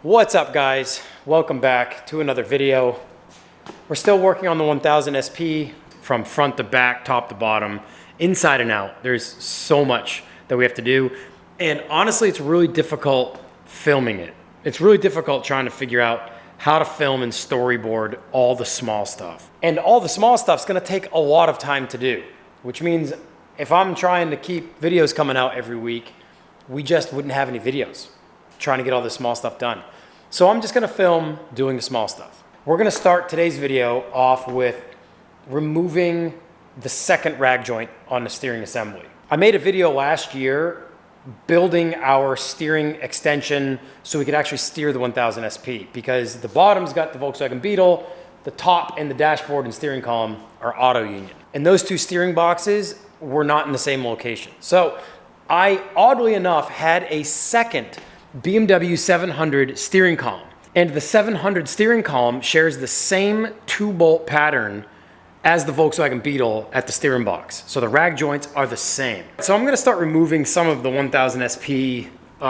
What's up, guys? Welcome back to another video. We're still working on the 1000 SP from front to back, top to bottom, inside and out. There's so much that we have to do. And honestly, it's really difficult filming it. It's really difficult trying to figure out how to film and storyboard all the small stuff. And all the small stuff's gonna take a lot of time to do, which means if I'm trying to keep videos coming out every week, we just wouldn't have any videos trying to get all this small stuff done. So I'm just gonna film doing the small stuff. We're gonna start today's video off with removing the second rag joint on the steering assembly. I made a video last year building our steering extension so we could actually steer the 1000 SP, because the bottom's got the Volkswagen Beetle, the top and the dashboard and steering column are auto union. And those two steering boxes were not in the same location. So I, oddly enough, had a second BMW 700 steering column. And the 700 steering column shares the same 2-bolt pattern as the Volkswagen Beetle at the steering box. So the rag joints are the same. So I'm gonna start removing some of the 1000 SP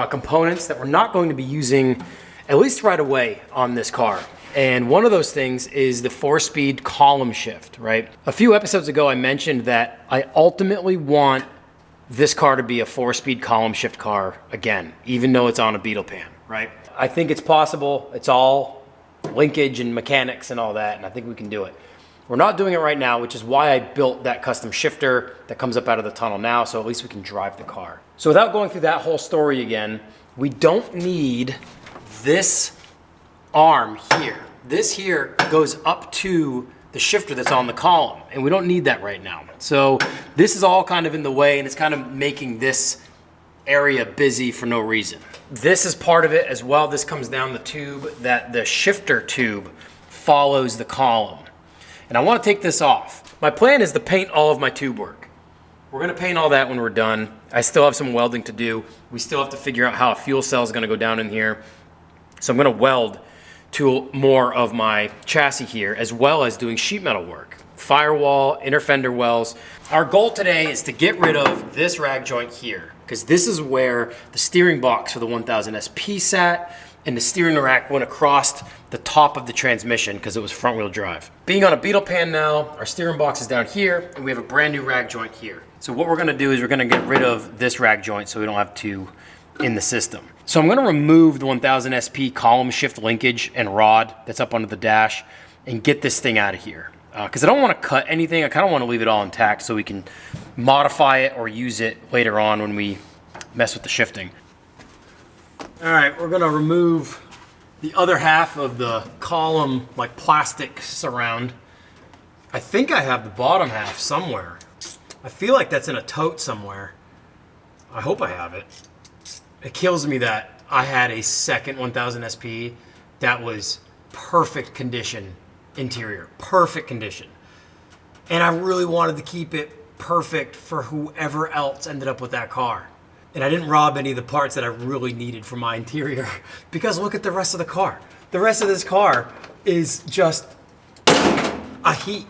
components that we're not going to be using, at least right away, on this car. And one of those things is the 4-speed column shift, right? A few episodes ago, I mentioned that I ultimately want this car to be a 4-speed column shift car again, even though it's on a Beetle pan, right? I think it's possible. It's all linkage and mechanics and all that, and I think we can do it. We're not doing it right now, which is why I built that custom shifter that comes up out of the tunnel now, so at least we can drive the car. So without going through that whole story again, we don't need this arm here. This here goes up to the shifter that's on the column, and we don't need that right now. So this is all kind of in the way, and it's kind of making this area busy for no reason. This is part of it as well. This comes down the tube that the shifter tube follows the column. And I want to take this off. My plan is to paint all of my tube work. We're going to paint all that when we're done. I still have some welding to do. We still have to figure out how a fuel cell is going to go down in here. So I'm going to weld to more of my chassis here, as well as doing sheet metal work, firewall, inner fender wells. Our goal today is to get rid of this rag joint here, because this is where the steering box for the 1000 SP sat, and the steering rack went across the top of the transmission because it was front wheel drive. Being on a Beetle pan now, our steering box is down here, and we have a brand new rag joint here. So what we're gonna do is we're gonna get rid of this rag joint so we don't have two in the system. So I'm gonna remove the 1000 SP column shift linkage and rod that's up under the dash and get this thing out of here. Because I don't wanna cut anything, I kinda wanna leave it all intact so we can modify it or use it later on when we mess with the shifting. All right, we're gonna remove the other half of the column, like plastic surround. I think I have the bottom half somewhere. I feel like that's in a tote somewhere. I hope I have it. It kills me that I had a second 1000 SP that was perfect condition interior, perfect condition. And I really wanted to keep it perfect for whoever else ended up with that car. And I didn't rob any of the parts that I really needed for my interior, because look at the rest of the car. The rest of this car is just a heap.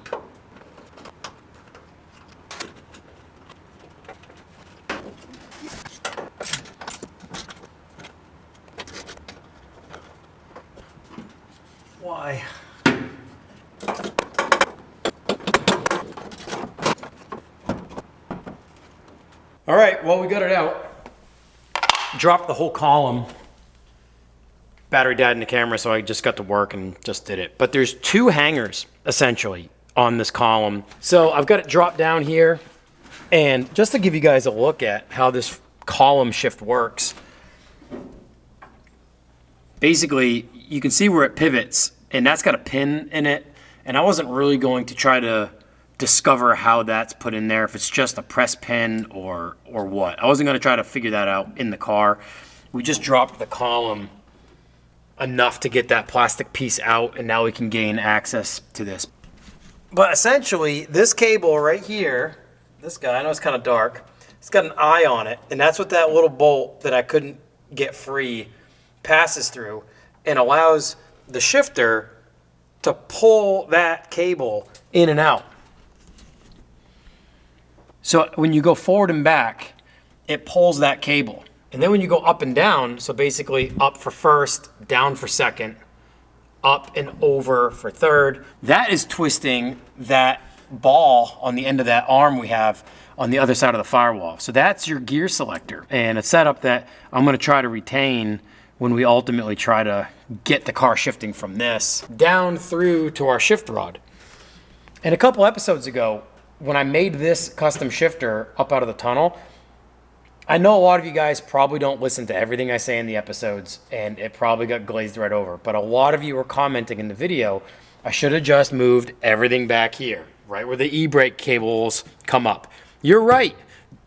Why? All right, well, we got it out. Dropped the whole column. Battery died in the camera, so I just got to work and just did it. But there's two hangers, essentially, on this column. So I've got it dropped down here. And just to give you guys a look at how this column shift works, basically, you can see where it pivots, and that's got a pin in it. And I wasn't really going to try to discover how that's put in there, if it's just a press pin or what. I wasn't going to try to figure that out in the car. We just dropped the column enough to get that plastic piece out, and now we can gain access to this. But essentially, this cable right here, this guy, I know it's kind of dark, it's got an eye on it, and that's what that little bolt that I couldn't get free passes through, and allows the shifter to pull that cable in and out. So when you go forward and back, it pulls that cable. And then when you go up and down, so basically up for first, down for second, up and over for third, that is twisting that ball on the end of that arm we have on the other side of the firewall. So that's your gear selector, and a setup that I'm gonna try to retain when we ultimately try to get the car shifting from this down through to our shift rod. And a couple episodes ago, when I made this custom shifter up out of the tunnel, I know a lot of you guys probably don't listen to everything I say in the episodes, and it probably got glazed right over, but a lot of you were commenting in the video, I should have just moved everything back here, right where the e-brake cables come up. You're right.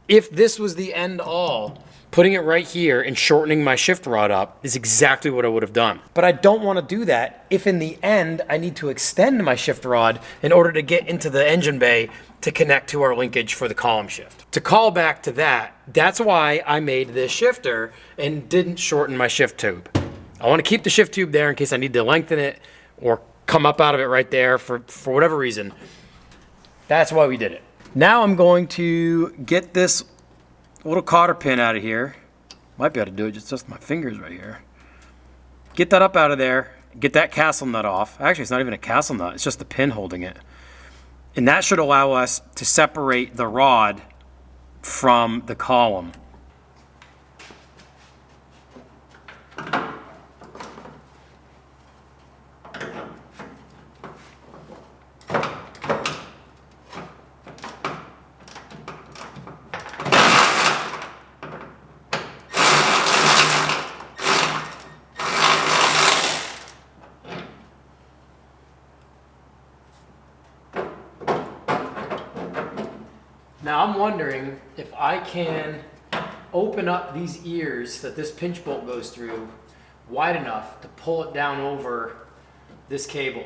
If this was the end all, putting it right here and shortening my shift rod up is exactly what I would have done. But I don't want to do that if in the end I need to extend my shift rod in order to get into the engine bay to connect to our linkage for the column shift. To call back to that, that's why I made this shifter and didn't shorten my shift tube. I want to keep the shift tube there in case I need to lengthen it or come up out of it right there for whatever reason. That's why we did it. Now I'm going to get this little cotter pin out of here. Might be able to do it just with my fingers right here. Get that up out of there. Get that castle nut off. Actually, it's not even a castle nut. It's just the pin holding it. And that should allow us to separate the rod from the column. Now I'm wondering if I can open up these ears that this pinch bolt goes through wide enough to pull it down over this cable.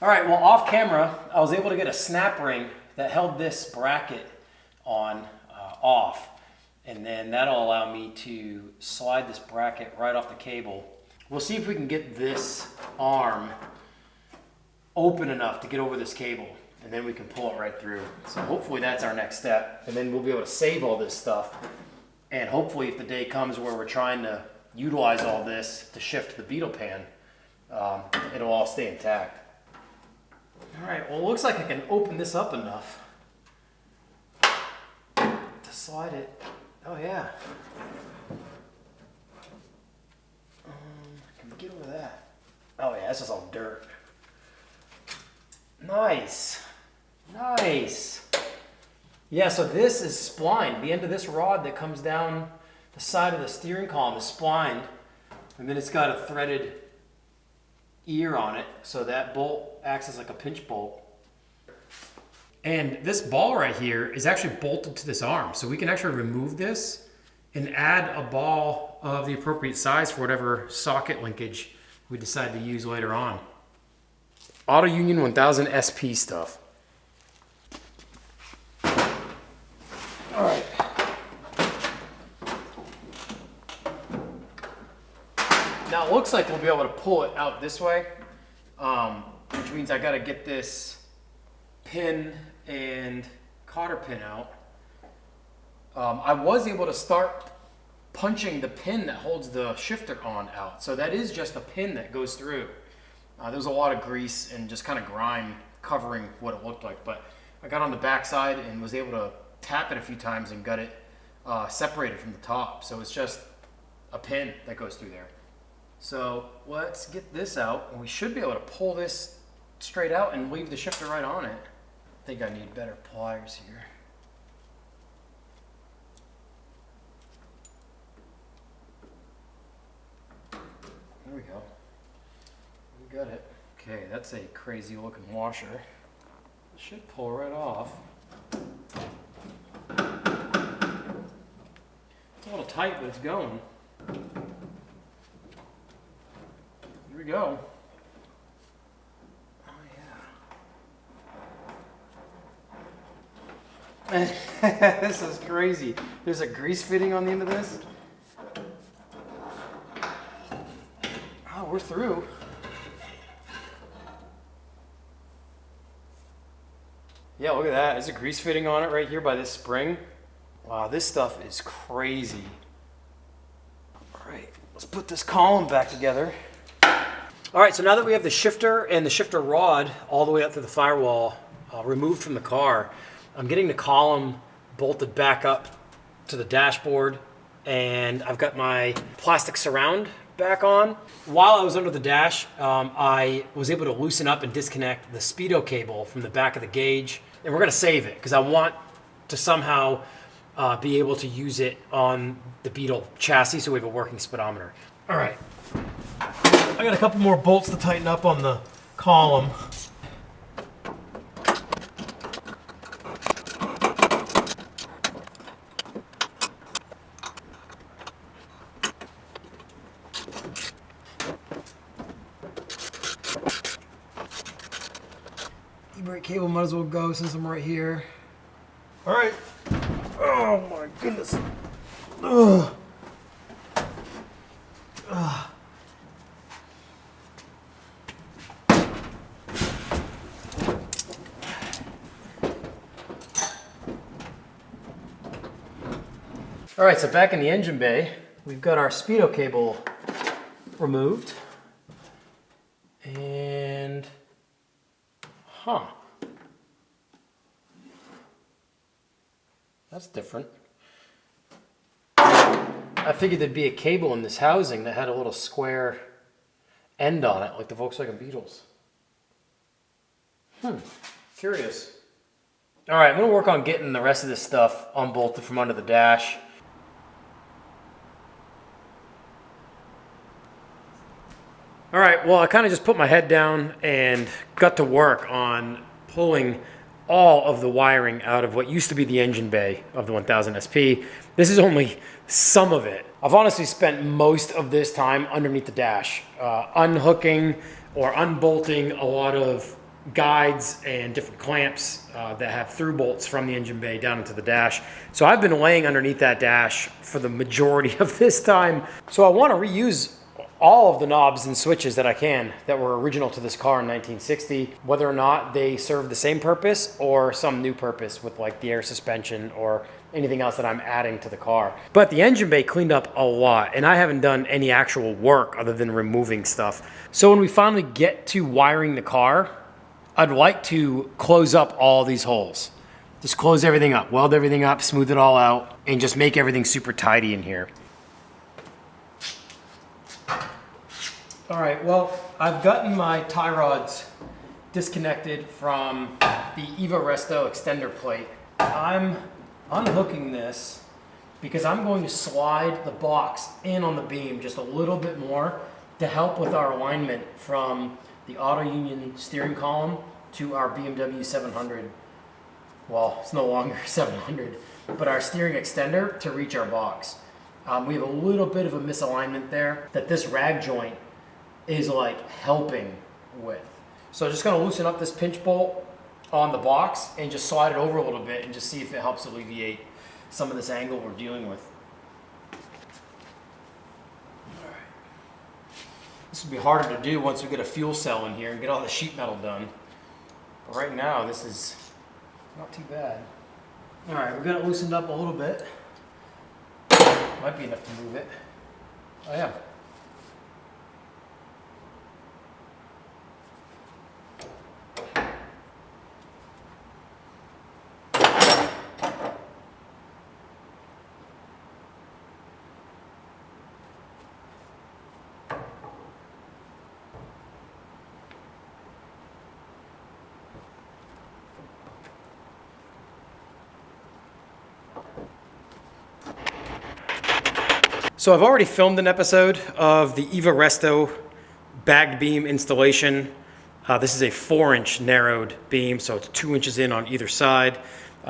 All right, well, off camera, I was able to get a snap ring that held this bracket on off, and then that'll allow me to slide this bracket right off the cable. We'll see if we can get this arm open enough to get over this cable, and then we can pull it right through. So hopefully that's our next step, and then we'll be able to save all this stuff, and hopefully if the day comes where we're trying to utilize all this to shift the beetle pan, it'll all stay intact. All right, well, it looks like I can open this up enough to slide it. Oh yeah. Can we get over that? Oh yeah, that's just all dirt. Nice. Nice. Yeah, so this is splined. The end of this rod that comes down the side of the steering column is splined, and then it's got a threaded ear on it, so that bolt acts as like a pinch bolt. And this ball right here is actually bolted to this arm, so we can actually remove this and add a ball of the appropriate size for whatever socket linkage we decide to use later on. Auto Union 1000 SP stuff. All right. Now it looks like we'll be able to pull it out this way, which means I got to get this pin and cotter pin out. I was able to start punching the pin that holds the shifter on out, so that is just a pin that goes through. There was a lot of grease and just kind of grime covering what it looked like, but I got on the back side and was able to tap it a few times and got it separated from the top. So it's just a pin that goes through there. So let's get this out, and we should be able to pull this straight out and leave the shifter right on it. I think I need better pliers here. There we go. We got it. Okay, that's a crazy looking washer. It should pull right off. It's a little tight, but it's going. Here we go. Oh yeah. This is crazy. There's a grease fitting on the end of this. Oh, we're through. Yeah, look at that. There's a grease fitting on it right here by this spring. Wow, this stuff is crazy. right, let's put this column back together. All right, so now that we have the shifter and the shifter rod all the way up to the firewall removed from the car, I'm getting the column bolted back up to the dashboard, and I've got my plastic surround back on. While I was under the dash, I was able to loosen up and disconnect the speedo cable from the back of the gauge, and we're gonna save it because I want to somehow be able to use it on the Beetle chassis so we have a working speedometer. All right. I got a couple more bolts to tighten up on the column. E-brake cable might as well go since I'm right here. All right. Oh my goodness. Ugh. Ugh. All right, so back in the engine bay, we've got our speedo cable removed. And, that's different. I figured there'd be a cable in this housing that had a little square end on it, like the Volkswagen Beetles. Curious. All right, I'm gonna work on getting the rest of this stuff unbolted from under the dash. All right, well, I kind of just put my head down and got to work on pulling all of the wiring out of what used to be the engine bay of the 1000 SP. This is only some of it. I've honestly spent most of this time underneath the dash, unhooking or unbolting a lot of guides and different clamps that have through bolts from the engine bay down into the dash. So I've been laying underneath that dash for the majority of this time. So I want to reuse all of the knobs and switches that I can that were original to this car in 1960, whether or not they serve the same purpose or some new purpose with like the air suspension or anything else that I'm adding to the car. But the engine bay cleaned up a lot, and I haven't done any actual work other than removing stuff. So when we finally get to wiring the car, I'd like to close up all these holes. Just close everything up, weld everything up, smooth it all out, and just make everything super tidy in here. All right, well, I've gotten my tie rods disconnected from the Resto extender plate. I'm unhooking this because I'm going to slide the box in on the beam just a little bit more to help with our alignment from the Auto Union steering column to our BMW 700. Well, it's no longer 700, but our steering extender to reach our box. We have a little bit of a misalignment there that this rag joint is like helping with. So just gonna loosen up this pinch bolt on the box and just slide it over a little bit and just see if it helps alleviate some of this angle we're dealing with. All right. This will be harder to do once we get a fuel cell in here and get all the sheet metal done. But right now, this is not too bad. All right, we're gonna loosen it up a little bit. Might be enough to move it. Oh yeah. So I've already filmed an episode of the Resto bagged beam installation. This is a 4-inch narrowed beam, so it's 2 inches in on either side.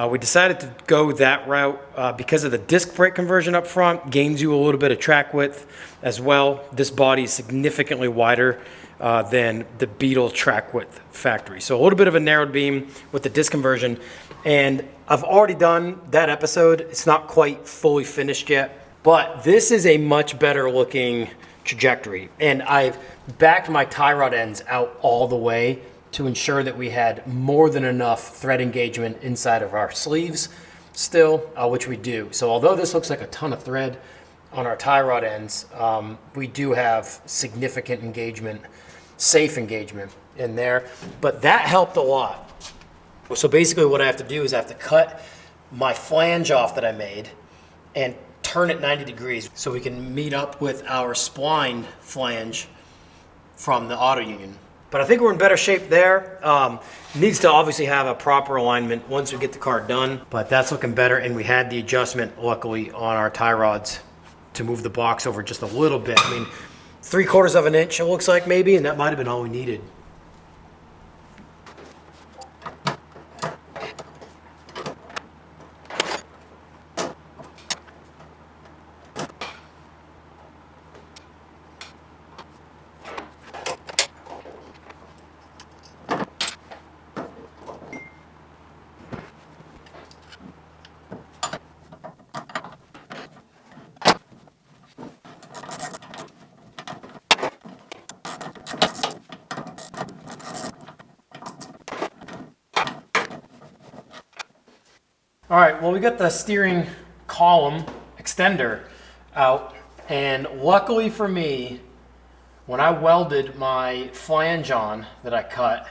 We decided to go that route because of the disc brake conversion up front, gains you a little bit of track width as well. This body is significantly wider than the Beetle track width factory. So a little bit of a narrowed beam with the disc conversion. And I've already done that episode. It's not quite fully finished yet. But this is a much better looking trajectory. And I've backed my tie rod ends out all the way to ensure that we had more than enough thread engagement inside of our sleeves still, which we do. So although this looks like a ton of thread, on our tie rod ends, we do have significant engagement, safe engagement in there, but that helped a lot. So basically what I have to do is I have to cut my flange off that I made and turn it 90 degrees so we can meet up with our spline flange from the auto union. But I think we're in better shape there. Needs to obviously have a proper alignment once we get the car done, but that's looking better, and we had the adjustment luckily on our tie rods to move the box over just a little bit. I mean, 3/4 of an inch it looks like maybe, and that might have been all we needed. All right, well, we got the steering column extender out, and luckily for me, when I welded my flange on that I cut,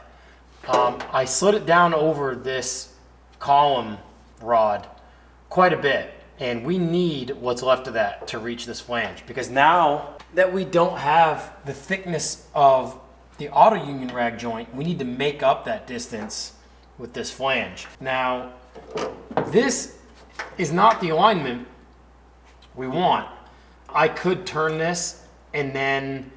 I slid it down over this column rod quite a bit, and we need what's left of that to reach this flange, because now that we don't have the thickness of the auto union rag joint, we need to make up that distance with this flange. Now, this is not the alignment we want. I could turn this and then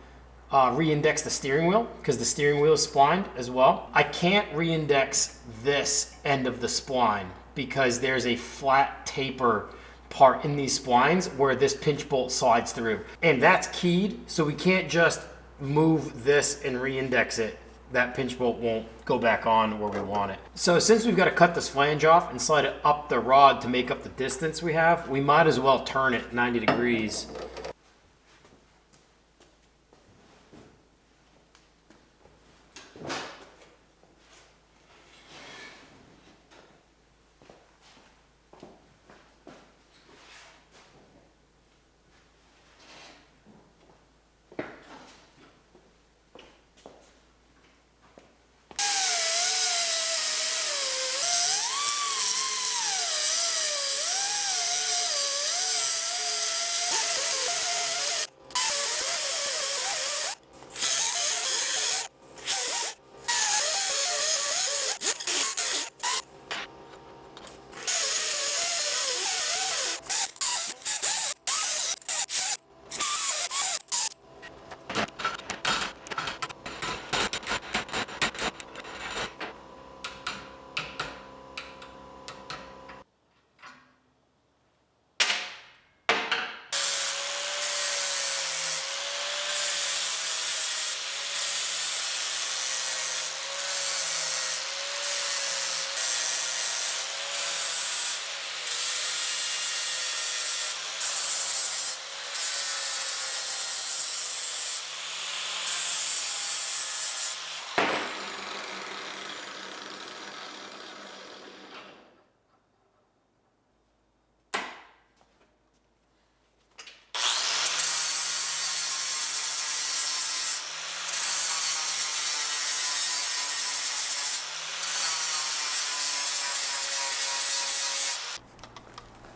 re-index the steering wheel, because the steering wheel is splined as well. I can't re-index this end of the spline because there's a flat taper part in these splines where this pinch bolt slides through, and that's keyed, so we can't just move this and re-index it. That pinch bolt won't go back on where we want it. So since we've got to cut this flange off and slide it up the rod to make up the distance we have, we might as well turn it 90 degrees.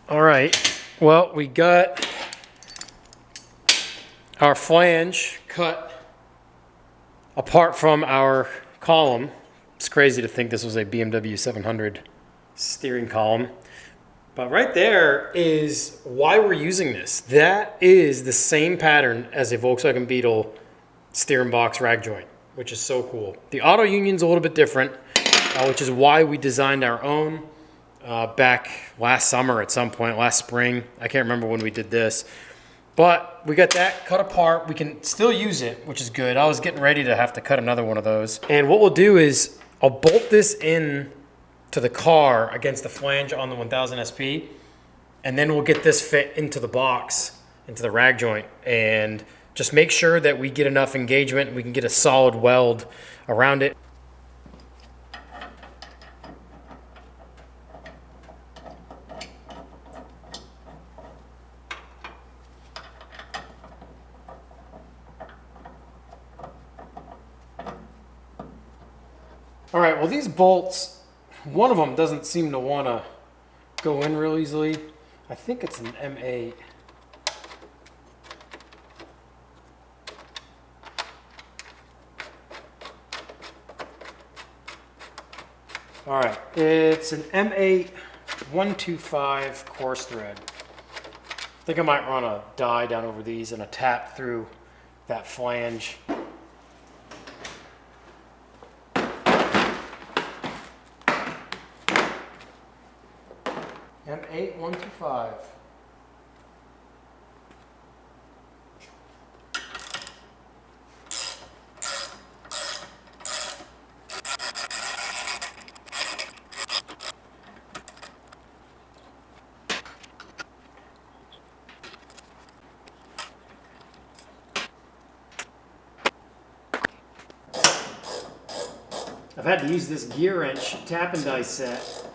All right, well, we got our flange cut apart from our column. It's crazy to think this was a BMW 700 steering column. But right there is why we're using this. That is the same pattern as a Volkswagen Beetle steering box rag joint, which is so cool. The auto union's a little bit different, which is why we designed our own back last summer at some point, last spring. I can't remember when we did this. But we got that cut apart. We can still use it, which is good. I was getting ready to have to cut another one of those. And what we'll do is I'll bolt this in to the car against the flange on the 1000 SP, and then we'll get this fit into the box, into the rag joint, and just make sure that we get enough engagement and we can get a solid weld around it. All right, well these bolts, one of them doesn't seem to want to go in real easily. I think it's an M8. All right, it's an M8 125 coarse thread. I think I might run a die down over these and a tap through that flange. M8 125. I've had to use this gear wrench tap and die set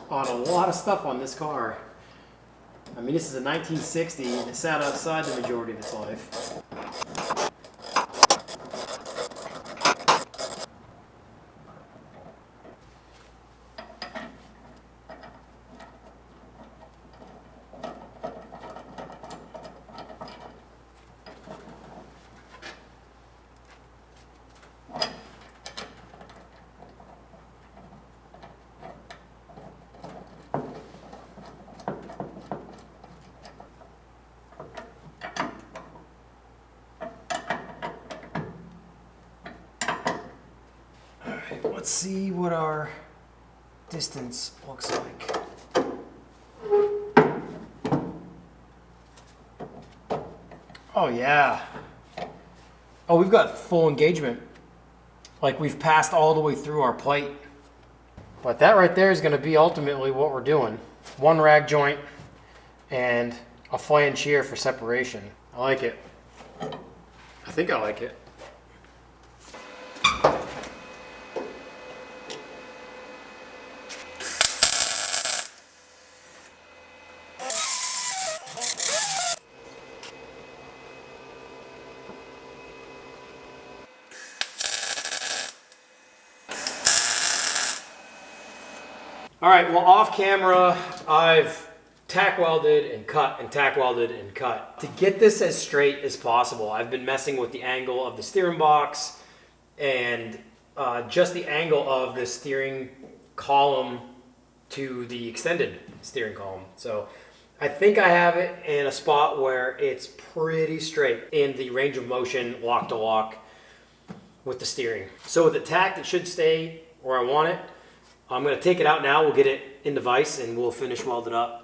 on a lot of stuff on this car. I mean, this is a 1960 and it sat outside the majority of its life. Let's see what our distance looks like. Oh yeah. Oh, we've got full engagement. Like we've passed all the way through our plate. But that right there is going to be ultimately what we're doing. One rag joint and a flange here for separation. I like it. I think I like it. All right, well, off camera, I've tack welded and cut and tack welded and cut. To get this as straight as possible, I've been messing with the angle of the steering box and just the angle of the steering column to the extended steering column. So I think I have it in a spot where it's pretty straight in the range of motion, lock to lock with the steering. So with the tack, it should stay where I want it. I'm going to take it out now, we'll get it in the vise and we'll finish weld it up.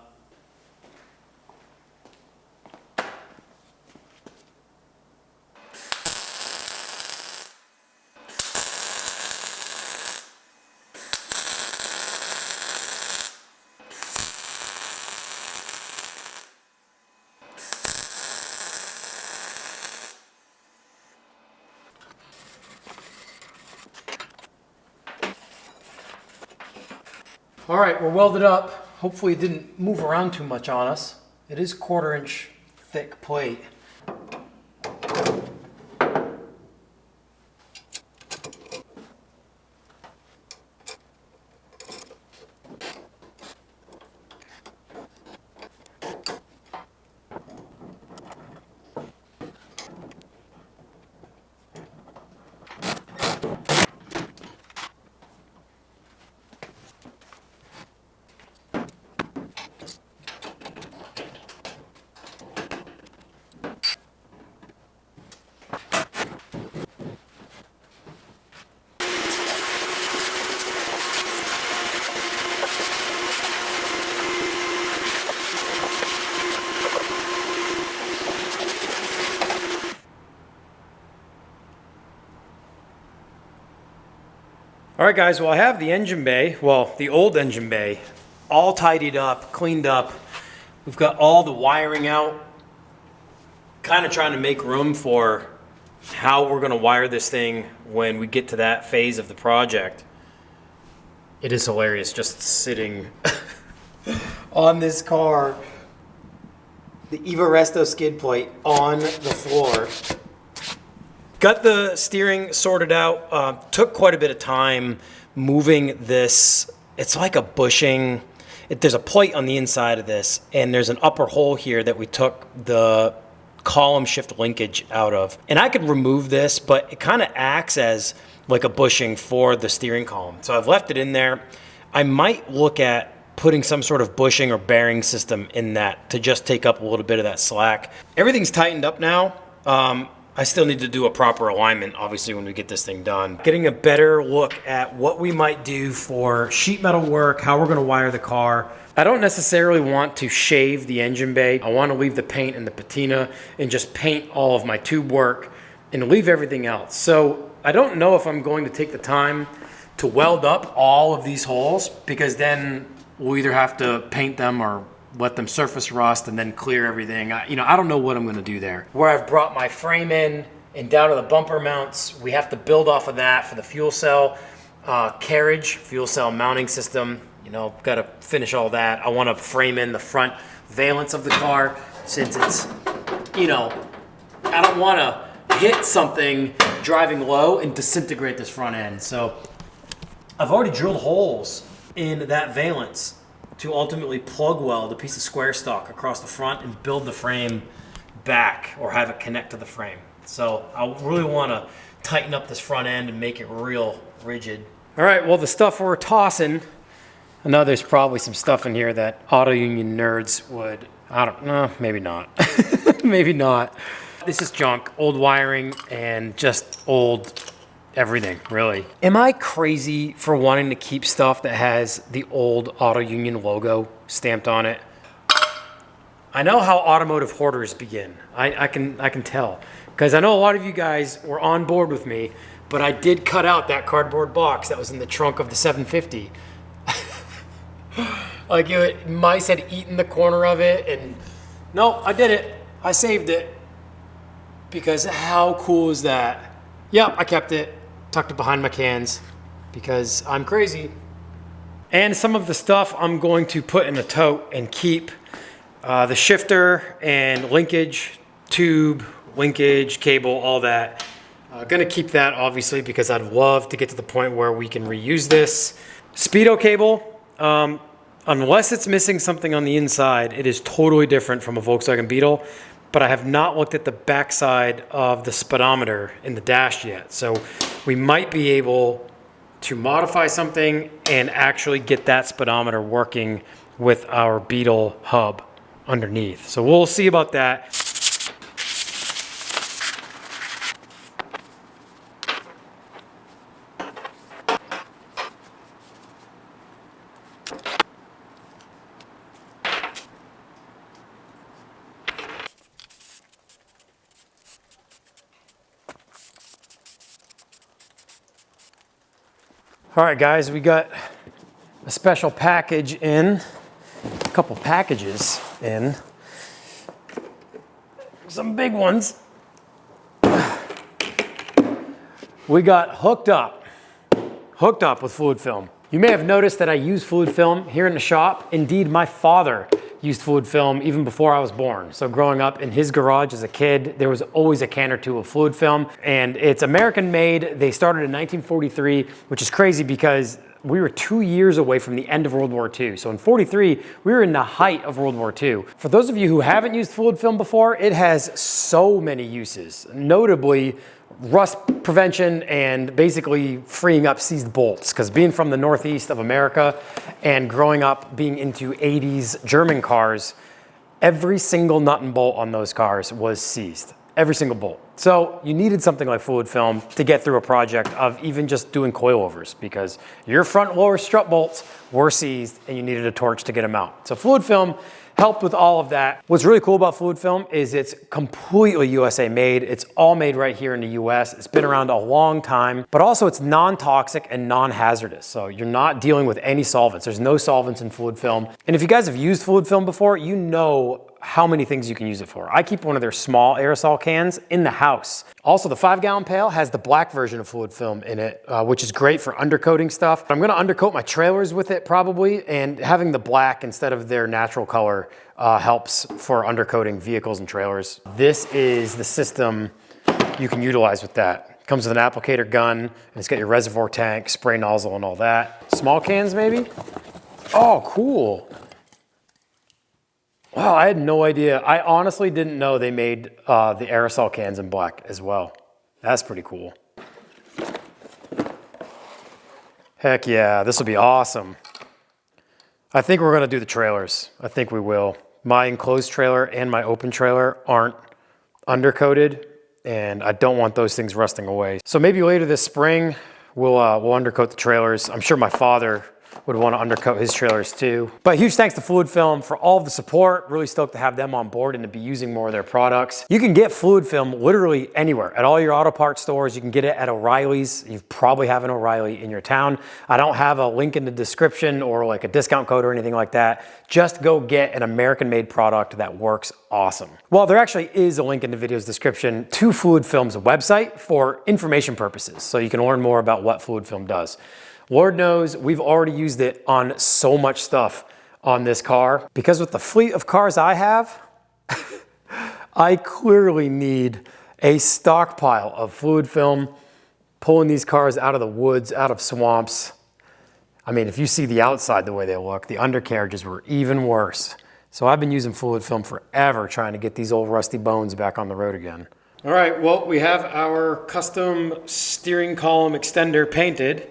All right, we're welded up. Hopefully it didn't move around too much on us. It is 1/4 inch thick plate. All right, guys, well, I have the engine bay, well, the old engine bay, all tidied up, cleaned up. We've got all the wiring out, kind of trying to make room for how we're going to wire this thing when we get to that phase of the project. It is hilarious just sitting on this car, the Resto skid plate on the floor. Got the steering sorted out. Took quite a bit of time moving this. It's like a bushing. There's a plate on the inside of this, and there's an upper hole here that we took the column shift linkage out of. And I could remove this, but it kind of acts as like a bushing for the steering column. So I've left it in there. I might look at putting some sort of bushing or bearing system in that to just take up a little bit of that slack. Everything's tightened up now. I still need to do a proper alignment, obviously, when we get this thing done. Getting a better look at what we might do for sheet metal work, how we're gonna wire the car. I don't necessarily want to shave the engine bay. I wanna leave the paint and the patina and just paint all of my tube work and leave everything else. So I don't know if I'm going to take the time to weld up all of these holes, because then we'll either have to paint them or let them surface rust and then clear everything. I don't know what I'm gonna do there. Where I've brought my frame in and down to the bumper mounts, we have to build off of that for the fuel cell carriage, fuel cell mounting system. Gotta finish all that. I wanna frame in the front valence of the car, since it's, I don't wanna hit something driving low and disintegrate this front end. So I've already drilled holes in that valence to ultimately plug weld a piece of square stock across the front and build the frame back, or have it connect to the frame. So I really want to tighten up this front end and make it real rigid. All right, well, the stuff we're tossing, I know there's probably some stuff in here that auto union nerds would, I don't know, maybe not. Maybe not. This is junk, old wiring and just old everything, really. Am I crazy for wanting to keep stuff that has the old Auto Union logo stamped on it? I know how automotive hoarders begin. I can tell, because I know a lot of you guys were on board with me, but I did cut out that cardboard box that was in the trunk of the 750. Like mice had eaten the corner of it, and no, I did it. I saved it, because how cool is that? Yep, I kept it. Tucked it behind my cans because I'm crazy. And some of the stuff I'm going to put in a tote and keep. The shifter and linkage, tube, linkage, cable, all that. Gonna keep that, obviously, because I'd love to get to the point where we can reuse this. Speedo cable, unless it's missing something on the inside, it is totally different from a Volkswagen Beetle. But I have not looked at the backside of the speedometer in the dash yet. So we might be able to modify something and actually get that speedometer working with our Beetle hub underneath. So we'll see about that. All right, guys, we got a special package in, a couple packages in, some big ones. We got hooked up with fluid film. You may have noticed that I use fluid film here in the shop. Indeed, my father used fluid film even before I was born. So growing up in his garage as a kid, there was always a can or two of fluid film, and it's American made. They started in 1943, which is crazy because we were 2 years away from the end of World War II. So in 43, we were in the height of World War II. For those of you who haven't used fluid film before, it has so many uses, notably rust prevention and basically freeing up seized bolts. Because being from the Northeast of America and growing up being into 80s German cars, every single nut and bolt on those cars was seized. Every single bolt. So you needed something like fluid film to get through a project of even just doing coilovers, because your front lower strut bolts were seized and you needed a torch to get them out. So fluid film helped with all of that. What's really cool about fluid film is it's completely USA made. It's all made right here in the US. It's been around a long time, but also it's non-toxic and non-hazardous. So you're not dealing with any solvents. There's no solvents in fluid film. And if you guys have used fluid film before, you know how many things you can use it for. I keep one of their small aerosol cans in the house. Also, the 5-gallon pail has the black version of fluid film in it, which is great for undercoating stuff. I'm gonna undercoat my trailers with it probably, and having the black instead of their natural color helps for undercoating vehicles and trailers. This is the system you can utilize with that. Comes with an applicator gun, and it's got your reservoir tank, spray nozzle, and all that. Small cans, maybe? Oh, cool. Wow, I had no idea. I honestly didn't know they made the aerosol cans in black as well. That's pretty cool. Heck yeah, this will be awesome. I think we're gonna do the trailers. I think we will. My enclosed trailer and my open trailer aren't undercoated, and I don't want those things rusting away. So maybe later this spring, we'll undercoat the trailers. I'm sure my father would want to undercoat his trailers too. But huge thanks to Fluid Film for all of the support. Really stoked to have them on board and to be using more of their products. You can get Fluid Film literally anywhere. At all your auto parts stores, you can get it at O'Reilly's. You probably have an O'Reilly in your town. I don't have a link in the description or like a discount code or anything like that. Just go get an American-made product that works awesome. Well, there actually is a link in the video's description to Fluid Film's website for information purposes, so you can learn more about what Fluid Film does. Lord knows we've already used it on so much stuff on this car, because with the fleet of cars I have, I clearly need a stockpile of Fluid Film, pulling these cars out of the woods, out of swamps. I mean, if you see the outside the way they look, the undercarriages were even worse. So I've been using Fluid Film forever trying to get these old rusty bones back on the road again. All right, well, we have our custom steering column extender painted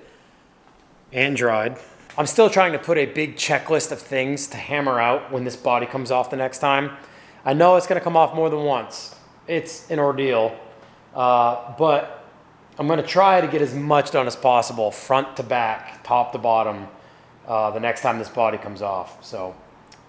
and dried. I'm still trying to put a big checklist of things to hammer out when this body comes off the next time. I know it's gonna come off more than once. It's an ordeal, but I'm gonna try to get as much done as possible, front to back, top to bottom, the next time this body comes off. So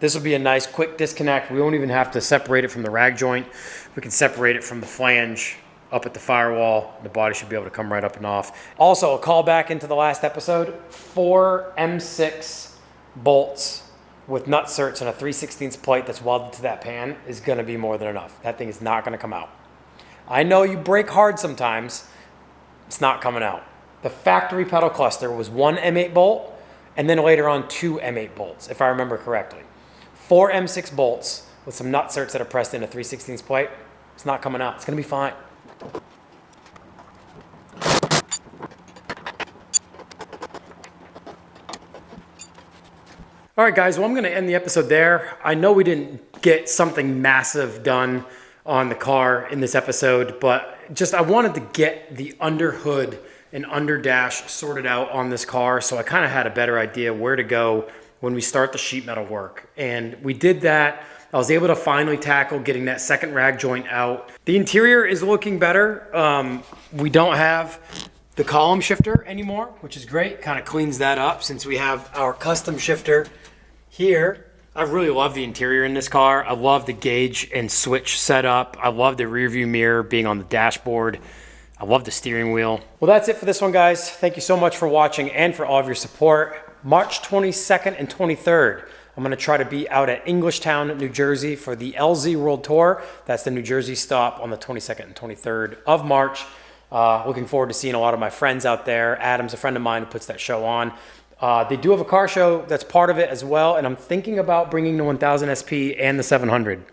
this will be a nice quick disconnect. We won't even have to separate it from the rag joint. We can separate it from the flange up at the firewall. The body should be able to come right up and off. Also, a call back into the last episode, 4 M6 bolts with nut certs and a 3/16 plate that's welded to that pan is gonna be more than enough. That thing is not gonna come out. I know you break hard sometimes, it's not coming out. The factory pedal cluster was 1 M8 bolt, and then later on 2 M8 bolts, if I remember correctly. 4 M6 bolts with some nut certs that are pressed in a 3/16 plate. It's not coming out, it's gonna be fine. All right, guys, well, I'm gonna end the episode there. I know we didn't get something massive done on the car in this episode, but just I wanted to get the under hood and under dash sorted out on this car, so I kind of had a better idea where to go when we start the sheet metal work. And we did that. I was able to finally tackle getting that second rag joint out. The interior is looking better. We don't have the column shifter anymore, which is great. Kind of cleans that up since we have our custom shifter here. I really love the interior in this car. I love the gauge and switch setup. I love the rear view mirror being on the dashboard. I love the steering wheel. Well, that's it for this one, guys. Thank you so much for watching and for all of your support. March 22nd and 23rd. I'm gonna try to be out at Englishtown, New Jersey for the LZ World Tour. That's the New Jersey stop on the 22nd and 23rd of March. Looking forward to seeing a lot of my friends out there. Adam's a friend of mine who puts that show on. They do have a car show that's part of it as well, and I'm thinking about bringing the 1000 SP and the 700.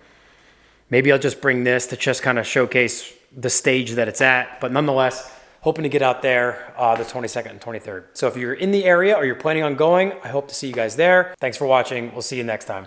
Maybe I'll just bring this to just kind of showcase the stage that it's at, but nonetheless, hoping to get out there the 22nd and 23rd. So if you're in the area or you're planning on going, I hope to see you guys there. Thanks for watching. We'll see you next time.